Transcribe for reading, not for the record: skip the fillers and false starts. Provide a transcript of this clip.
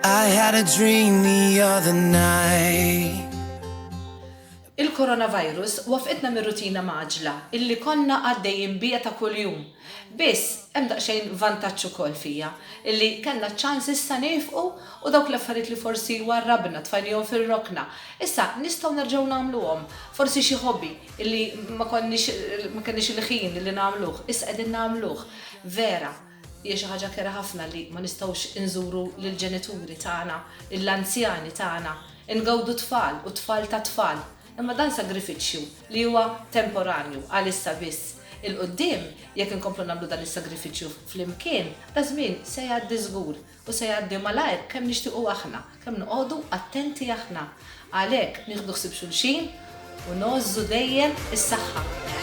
I had a dream the other night. Il-coronavirus wafqitna mir-rutina maġla illi konna għaddejjin bija ta' kuljum. Biss, hemm daqsxejn vantaġġ ukoll fija illi kellna ċans issa nifqu u dawk l-affarijiet li forsi warrabna tfajnihom fir-rokna. Issa nistgħu nerġgħu nagħmluhom. Forsi xi hobby illi ma kenniex il-ħin li nagħmluh, issa qegħdin nagħmluh. Vera, hija xi ħaġa kera ħafna li ma nistgħux inżuru lill-ġenituri tagħna, l-anzjani tagħna, ingawdu tfal u tfal ta' tfal. Imma dan sagrifiċċju li huwa temporanju għalissa biss. Il-qoddim jekk inkomplu nagħmlu dan is-sagrifiċċju flimkien, ta' żmien se jgħaddi żgur u se jgħaddi malajr kemm nixtiequ aħna, kemm noqogħdu attenti aħna. Għalhekk nieħdu ħsieb xulxin u nogħżu dejjem is-saħħa.